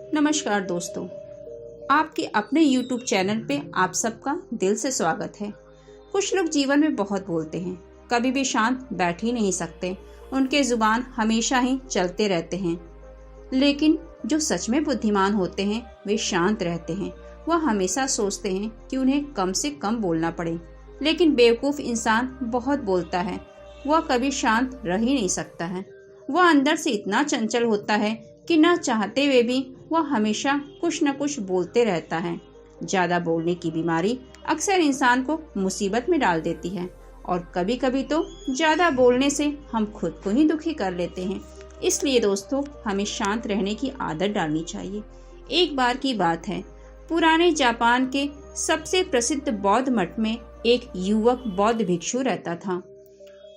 नमस्कार दोस्तों, आपके अपने YouTube चैनल पे आप सबका दिल से स्वागत है। कुछ लोग जीवन में बहुत बोलते हैं, कभी भी शांत बैठ ही नहीं सकते। उनके जुबान हमेशा ही चलते रहते हैं। लेकिन जो सच में बुद्धिमान होते हैं वे शांत रहते हैं। वह हमेशा सोचते हैं कि उन्हें कम से कम बोलना पड़े। लेकिन बेवकूफ़ इंसान बहुत बोलता है, वह कभी शांत रह ही नहीं सकता है। वह अंदर से इतना चंचल होता है कि न चाहते हुए भी वह हमेशा कुछ न कुछ बोलते रहता है। ज़्यादा बोलने की बीमारी अक्सर इंसान को मुसीबत में डाल देती है और कभी कभी तो ज़्यादा बोलने से हम खुद को ही दुखी कर लेते हैं। इसलिए दोस्तों, हमें शांत रहने की आदत डालनी चाहिए। एक बार की बात है, पुराने जापान के सबसे प्रसिद्ध बौद्ध मठ में एक युवक बौद्ध भिक्षु रहता था।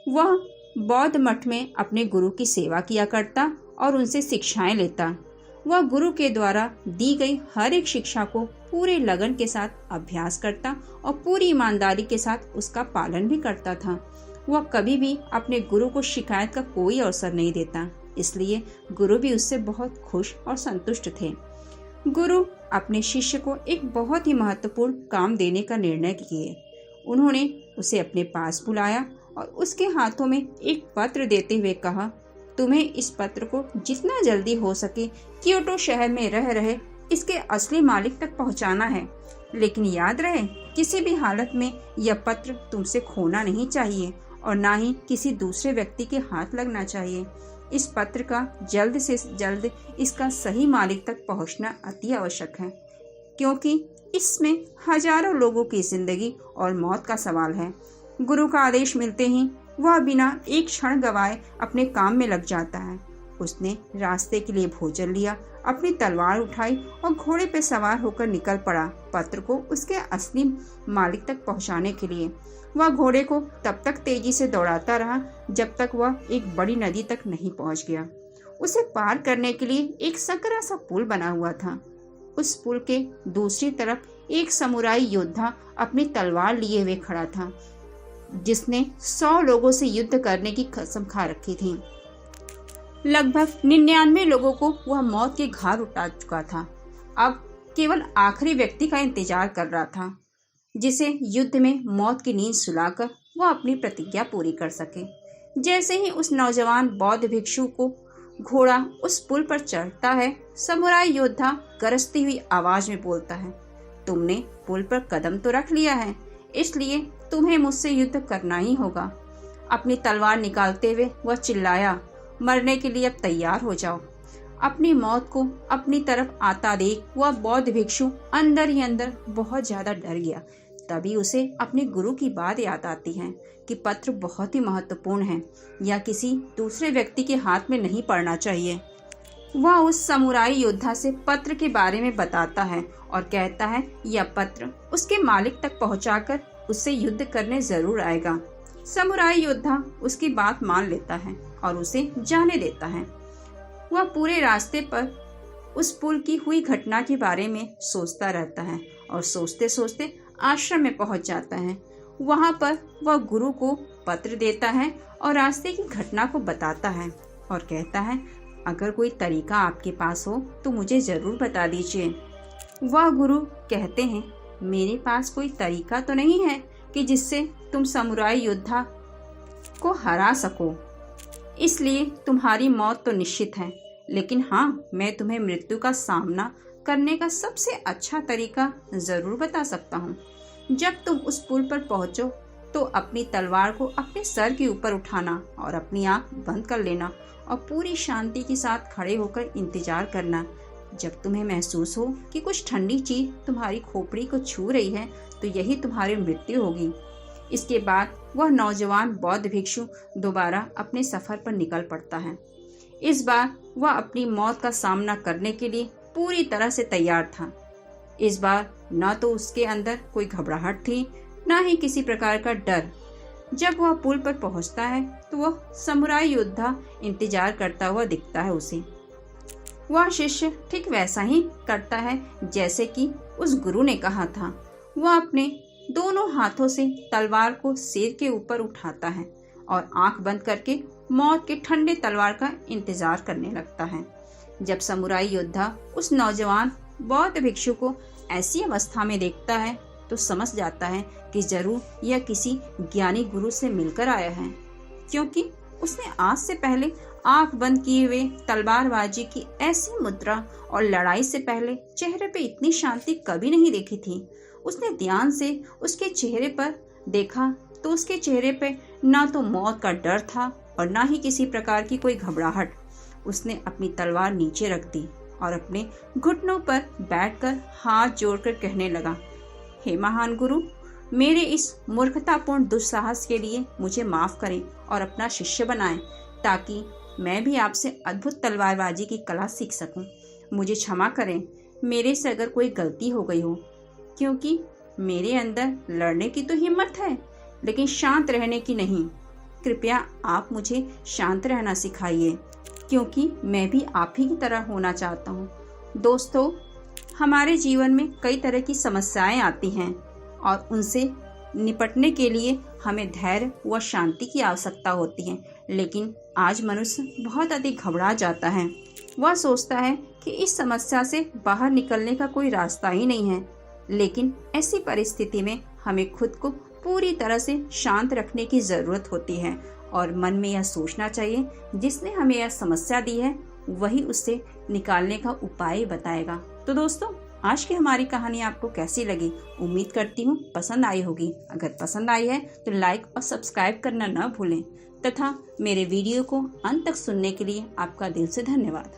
वह बौद्ध मठ में अपने गुरु की सेवा किया करता और उनसे शिक्षाएं लेता। वह गुरु के द्वारा दी गई हर एक शिक्षा को पूरे लगन के साथ अभ्यास करता और पूरी ईमानदारी के साथ उसका पालन भी करता था। वह कभी भी अपने गुरु को शिकायत का कोई अवसर नहीं देता, इसलिए गुरु भी उससे बहुत खुश और संतुष्ट थे। गुरु अपने शिष्य को एक बहुत ही महत्वपूर्ण काम देने का निर्णय किए। उन्होंने उसे अपने पास बुलाया और उसके हाथों में एक पत्र देते हुए कहा, तुम्हें इस पत्र को जितना जल्दी हो सके क्योटो शहर में रह रहे इसके असली मालिक तक पहुंचाना है। लेकिन याद रहे, किसी भी हालत में यह पत्र तुमसे खोना नहीं चाहिए और ना ही किसी दूसरे व्यक्ति के हाथ लगना चाहिए। इस पत्र का जल्द से जल्द इसका सही मालिक तक पहुंचना अति आवश्यक है, क्योंकि इसमें हजारों लोगों की जिंदगी और मौत का सवाल है। गुरु का आदेश मिलते ही वह बिना एक क्षण गवाए अपने काम में लग जाता है। उसने रास्ते के लिए भोजन लिया, अपनी तलवार उठाई और घोड़े पर सवार होकर निकल पड़ा पत्र को उसके असली मालिक तक पहुंचाने के लिए। वह घोड़े को तब तक तेजी से दौड़ाता रहा जब तक वह एक बड़ी नदी तक नहीं पहुंच गया। उसे पार करने के लिए एक संकरा सा पुल बना हुआ था। उस पुल के दूसरी तरफ एक समुराई योद्धा अपनी तलवार लिए हुए खड़ा था, जिसने 100 लोगों से युद्ध करने की कसम खा रखी थी। लगभग 99 लोगों को वह मौत के घाट उतार चुका था। अब केवल आखिरी व्यक्ति का इंतजार कर रहा था, जिसे युद्ध में मौत की नींद सुलाकर वह अपनी प्रतिज्ञा पूरी कर सके। जैसे ही उस नौजवान बौद्ध भिक्षु को घोड़ा उस पुल पर चढ़ता है, समुराई योद्धा गरजती हुई आवाज में बोलता है, तुमने पुल पर कदम तो रख लिया है, इसलिए तुम्हें मुझसे युद्ध करना ही होगा। अपनी तलवार निकालते हुए वह चिल्लाया, मरने के लिए अब तैयार हो जाओ। अपनी मौत को अपनी तरफ आता देख वह बौद्ध भिक्षु अंदर ही अंदर बहुत ज्यादा डर गया। तभी उसे अपने गुरु की बात याद आती है कि पत्र बहुत ही महत्वपूर्ण है, या किसी दूसरे व्यक्ति के हाथ में नहीं पड़ना चाहिए। वह उस समुराई योद्धा से पत्र के बारे में बताता है और कहता है यह पत्र उसके मालिक तक पहुंचाकर उससे युद्ध करने जरूर आएगा। समुराई योद्धा उसकी बात मान लेता है और उसे जाने देता है। वह पूरे रास्ते पर उस पुल की हुई घटना के बारे में सोचता रहता है और सोचते सोचते आश्रम में पहुंच जाता है। वहां पर वह गुरु को पत्र देता है और रास्ते की घटना को बताता है और कहता है, अगर कोई तरीका आपके पास हो तो मुझे जरूर बता दीजिए। वह गुरु कहते हैं, मेरे पास कोई तरीका तो नहीं है कि जिससे तुम समुराई योद्धा को हरा सको, इसलिए तुम्हारी मौत तो निश्चित है। लेकिन हाँ, मैं तुम्हें मृत्यु का सामना करने का सबसे अच्छा तरीका जरूर बता सकता हूँ। जब तुम उस पुल पर पहुँचो तो अपनी तलवार को अपने सर के ऊपर उठाना और अपनी आंख बंद कर लेना और पूरी शांति के साथ खड़े होकर इंतजार करना। जब तुम्हें महसूस हो कि कुछ ठंडी चीज तुम्हारी खोपड़ी को छू रही है तो यही तुम्हारी मृत्यु होगी। इसके बाद वह नौजवान बौद्ध भिक्षु दोबारा अपने सफर पर निकल पड़ता है। इस बार वह अपनी मौत का सामना करने के लिए पूरी तरह से तैयार था। इस बार न तो उसके अंदर कोई घबराहट थी, न ही किसी प्रकार का डर। जब वह पुल पर पहुंचता है तो वह समुराई योद्धा इंतजार करता हुआ दिखता है उसे। वह शिष्य ठीक वैसा ही करता है जैसे कि उस गुरु ने कहा था। वह अपने दोनों हाथों से तलवार को सिर के ऊपर उठाता है और आंख बंद करके मौत के ठंडे तलवार का इंतजार करने लगता है। जब समुराई योद्धा उस नौजवान बौद्ध भिक्षु को ऐसी अवस्था में देखता है तो समझ जाता है कि जरूर यह किसी ज्ञानी गुरु से मिलकर आया है, क्योंकि उसने आज से पहले आंख बंद किए हुए तलवारबाजी की ऐसी मुद्रा और लड़ाई से पहले चेहरे पे इतनी शांति कभी नहीं देखी थी। उसने ध्यान से उसके चेहरे पर देखा तो उसके चेहरे पे ना तो मौत का डर था और ना ही किसी प्रकार की कोई घबराहट। उसने अपनी तलवार नीचे रख दी और अपने घुटनों पर बैठकर हाथ जोड़कर कहने लगा, हे महान गुरु, मेरे इस मूर्खतापूर्ण दुस्साहस के लिए मुझे माफ करें और अपना शिष्य बनाएं, ताकि मैं भी आपसे अद्भुत तलवारबाजी की कला सीख सकूं। मुझे क्षमा करें मेरे से अगर कोई गलती हो गई हो, क्योंकि मेरे अंदर लड़ने की तो हिम्मत है लेकिन शांत रहने की नहीं। कृपया आप मुझे शांत रहना सिखाइए, क्योंकि मैं भी आप ही की तरह होना चाहता हूँ। दोस्तों, हमारे जीवन में कई तरह की समस्याएं आती हैं और उनसे निपटने के लिए हमें धैर्य व शांति की आवश्यकता होती है। लेकिन आज मनुष्य बहुत अधिक घबरा जाता है। वह सोचता है कि इस समस्या से बाहर निकलने का कोई रास्ता ही नहीं है। लेकिन ऐसी परिस्थिति में हमें खुद को पूरी तरह से शांत रखने की ज़रूरत होती है और मन में यह सोचना चाहिए, जिसने हमें यह समस्या दी है वही उससे निकालने का उपाय बताएगा। तो दोस्तों, आज की हमारी कहानी आपको कैसी लगी? उम्मीद करती हूँ पसंद आई होगी। अगर पसंद आई है तो लाइक और सब्सक्राइब करना न भूलें तथा मेरे वीडियो को अंत तक सुनने के लिए आपका दिल से धन्यवाद।